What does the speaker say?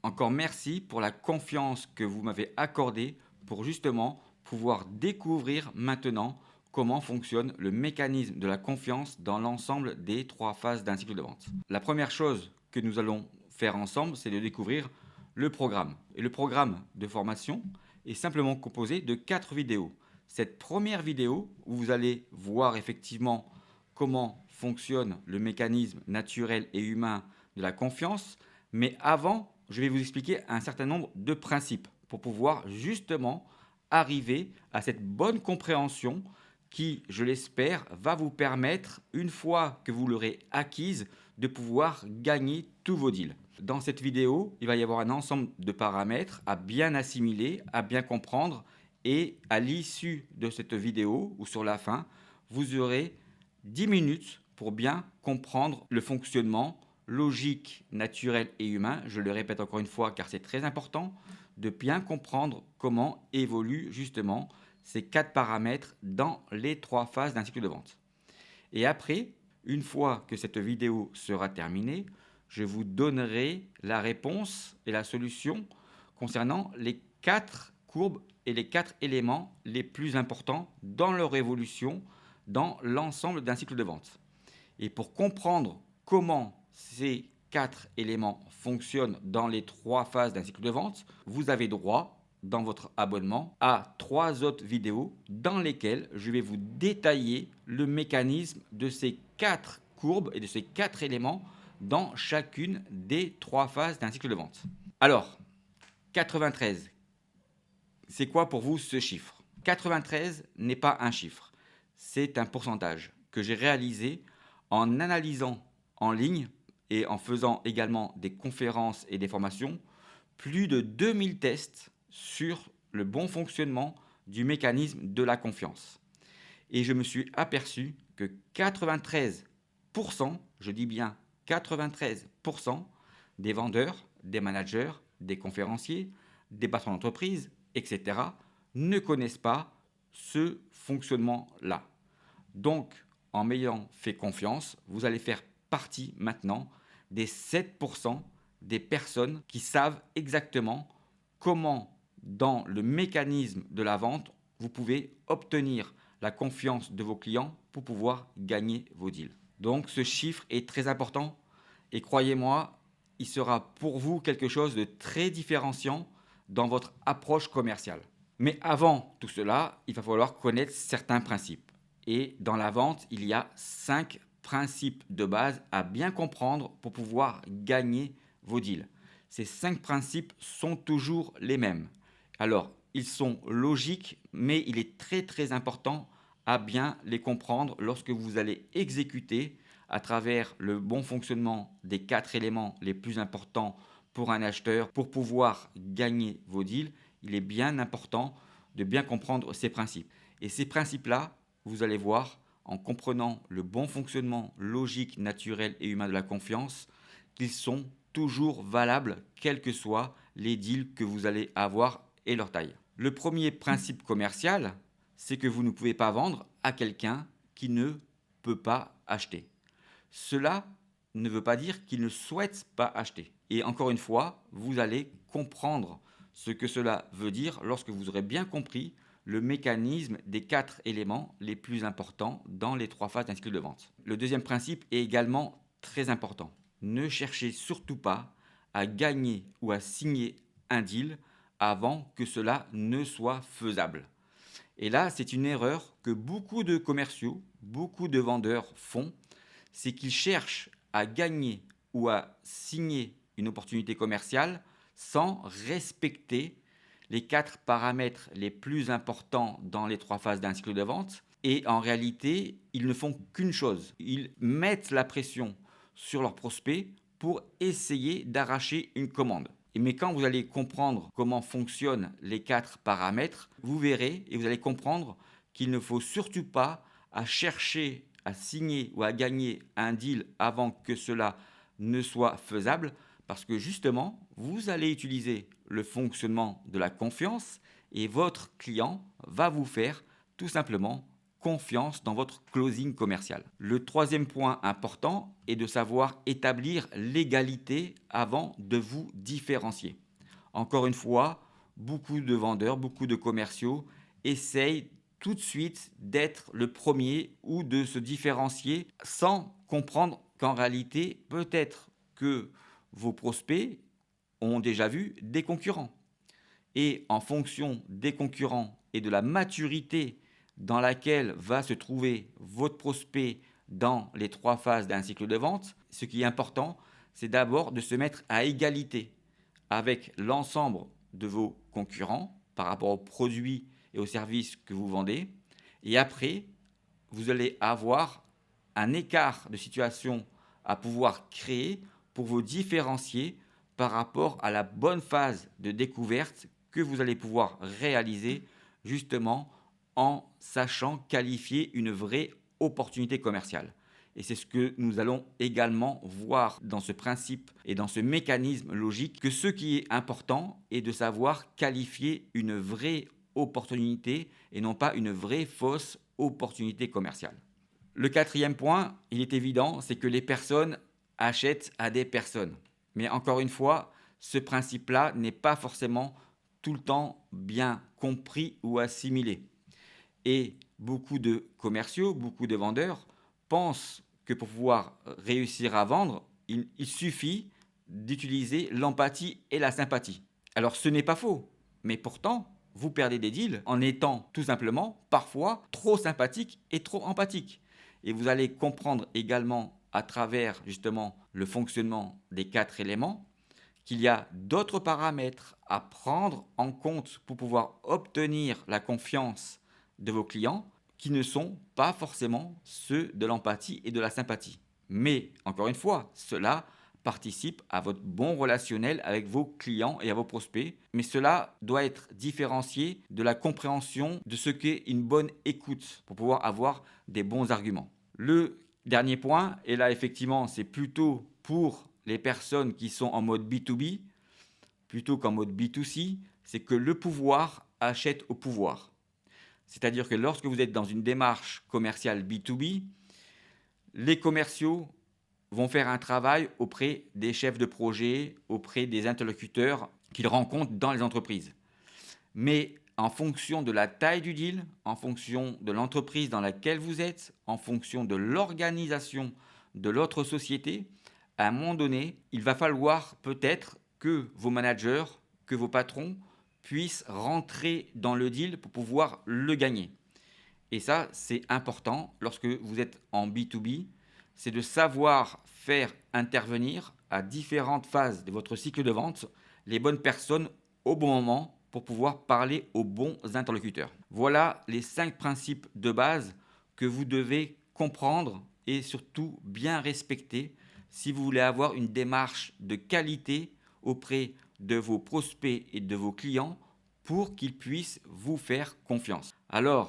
Encore merci pour la confiance que vous m'avez accordée pour justement pouvoir découvrir maintenant comment fonctionne le mécanisme de la confiance dans l'ensemble des 3 phases d'un cycle de vente. La première chose que nous allons faire ensemble, c'est de découvrir le programme. Et le programme de formation est simplement composé de 4 vidéos. Cette première vidéo où vous allez voir effectivement comment fonctionne le mécanisme naturel et humain de la confiance, mais avant, je vais vous expliquer un certain nombre de principes pour pouvoir justement arriver à cette bonne compréhension qui, je l'espère, va vous permettre, une fois que vous l'aurez acquise, de pouvoir gagner tous vos deals. Dans cette vidéo, il va y avoir un ensemble de paramètres à bien assimiler, à bien comprendre, et à l'issue de cette vidéo, ou sur la fin, vous aurez 10 minutes pour bien comprendre le fonctionnement logique, naturel et humain. Je le répète encore une fois car c'est très important de bien comprendre comment évoluent justement ces 4 paramètres dans les 3 phases d'un cycle de vente. Et après, une fois que cette vidéo sera terminée, je vous donnerai la réponse et la solution concernant les 4 courbes et les 4 éléments les plus importants dans leur évolution dans l'ensemble d'un cycle de vente. Et pour comprendre comment ces 4 éléments fonctionnent dans les 3 phases d'un cycle de vente, vous avez droit dans votre abonnement à 3 autres vidéos dans lesquelles je vais vous détailler le mécanisme de ces 4 courbes et de ces 4 éléments dans chacune des 3 phases d'un cycle de vente. Alors, 93, c'est quoi pour vous ce chiffre? 93 n'est pas un chiffre, c'est un pourcentage que j'ai réalisé en analysant en ligne et en faisant également des conférences et des formations, plus de 2000 tests sur le bon fonctionnement du mécanisme de la confiance. Et je me suis aperçu que 93%, je dis bien 93% des vendeurs, des managers, des conférenciers, des patrons d'entreprise, etc., ne connaissent pas ce fonctionnement-là. Donc, en m'ayant fait confiance, vous allez faire partie maintenant des 7% des personnes qui savent exactement comment, dans le mécanisme de la vente, vous pouvez obtenir la confiance de vos clients pour pouvoir gagner vos deals. Donc, ce chiffre est très important et croyez-moi, il sera pour vous quelque chose de très différenciant dans votre approche commerciale. Mais avant tout cela, il va falloir connaître certains principes. Et dans la vente, il y a 5 principes de base à bien comprendre pour pouvoir gagner vos deals. Ces 5 principes sont toujours les mêmes. Alors, ils sont logiques, mais il est très important à bien les comprendre lorsque vous allez exécuter à travers le bon fonctionnement des 4 éléments les plus importants pour un acheteur pour pouvoir gagner vos deals. Il est bien important de bien comprendre ces principes. Et ces principes-là, vous allez voir, en comprenant le bon fonctionnement logique, naturel et humain de la confiance, qu'ils sont toujours valables, quels que soient les deals que vous allez avoir et leur taille. Le premier principe commercial, c'est que vous ne pouvez pas vendre à quelqu'un qui ne peut pas acheter. Cela ne veut pas dire qu'il ne souhaite pas acheter. Et encore une fois, vous allez comprendre ce que cela veut dire lorsque vous aurez bien compris le mécanisme des 4 éléments les plus importants dans les 3 phases d'un cycle de vente. Le deuxième principe est également très important. Ne cherchez surtout pas à gagner ou à signer un deal avant que cela ne soit faisable. Et là, c'est une erreur que beaucoup de commerciaux, beaucoup de vendeurs font, c'est qu'ils cherchent à gagner ou à signer une opportunité commerciale sans respecter les 4 paramètres les plus importants dans les 3 phases d'un cycle de vente. Et en réalité, ils ne font qu'une chose. Ils mettent la pression sur leurs prospects pour essayer d'arracher une commande. Mais quand vous allez comprendre comment fonctionnent les 4 paramètres, vous verrez et vous allez comprendre qu'il ne faut surtout pas à chercher à signer ou à gagner un deal avant que cela ne soit faisable, parce que justement, vous allez utiliser le fonctionnement de la confiance et votre client va vous faire tout simplement confiance dans votre closing commercial. Le troisième point important est de savoir établir l'égalité avant de vous différencier. Encore une fois, beaucoup de vendeurs, beaucoup de commerciaux essayent tout de suite d'être le premier ou de se différencier sans comprendre qu'en réalité, peut-être que vos prospects ont déjà vu des concurrents. Et en fonction des concurrents et de la maturité dans laquelle va se trouver votre prospect dans les 3 phases d'un cycle de vente, ce qui est important, c'est d'abord de se mettre à égalité avec l'ensemble de vos concurrents par rapport aux produits et aux services que vous vendez. Et après, vous allez avoir un écart de situation à pouvoir créer pour vous différencier par rapport à la bonne phase de découverte que vous allez pouvoir réaliser justement en sachant qualifier une vraie opportunité commerciale. Et c'est ce que nous allons également voir dans ce principe et dans ce mécanisme logique, que ce qui est important est de savoir qualifier une vraie opportunité et non pas une vraie fausse opportunité commerciale. Le quatrième point, il est évident, c'est que les personnes achètent à des personnes. Mais encore une fois, ce principe-là n'est pas forcément tout le temps bien compris ou assimilé. Et beaucoup de commerciaux, beaucoup de vendeurs pensent que pour pouvoir réussir à vendre, il suffit d'utiliser l'empathie et la sympathie. Alors ce n'est pas faux, mais pourtant, vous perdez des deals en étant tout simplement parfois trop sympathique et trop empathique. Et vous allez comprendre également à travers justement le fonctionnement des 4 éléments qu'il y a d'autres paramètres à prendre en compte pour pouvoir obtenir la confiance de vos clients qui ne sont pas forcément ceux de l'empathie et de la sympathie. Mais encore une fois, cela participe à votre bon relationnel avec vos clients et à vos prospects. Mais cela doit être différencié de la compréhension de ce qu'est une bonne écoute pour pouvoir avoir des bons arguments. Le dernier point, et là effectivement c'est plutôt pour les personnes qui sont en mode B2B plutôt qu'en mode B2C, c'est que le pouvoir achète au pouvoir. C'est-à-dire que lorsque vous êtes dans une démarche commerciale B2B, les commerciaux vont faire un travail auprès des chefs de projet, auprès des interlocuteurs qu'ils rencontrent dans les entreprises. Mais en fonction de la taille du deal, en fonction de l'entreprise dans laquelle vous êtes, en fonction de l'organisation de l'autre société, à un moment donné, il va falloir peut-être que vos managers, que vos patrons puissent rentrer dans le deal pour pouvoir le gagner. Et ça, c'est important lorsque vous êtes en B2B, c'est de savoir faire intervenir à différentes phases de votre cycle de vente les bonnes personnes au bon moment pour pouvoir parler aux bons interlocuteurs. Voilà les 5 principes de base que vous devez comprendre et surtout bien respecter si vous voulez avoir une démarche de qualité auprès de vos prospects et de vos clients pour qu'ils puissent vous faire confiance. Alors,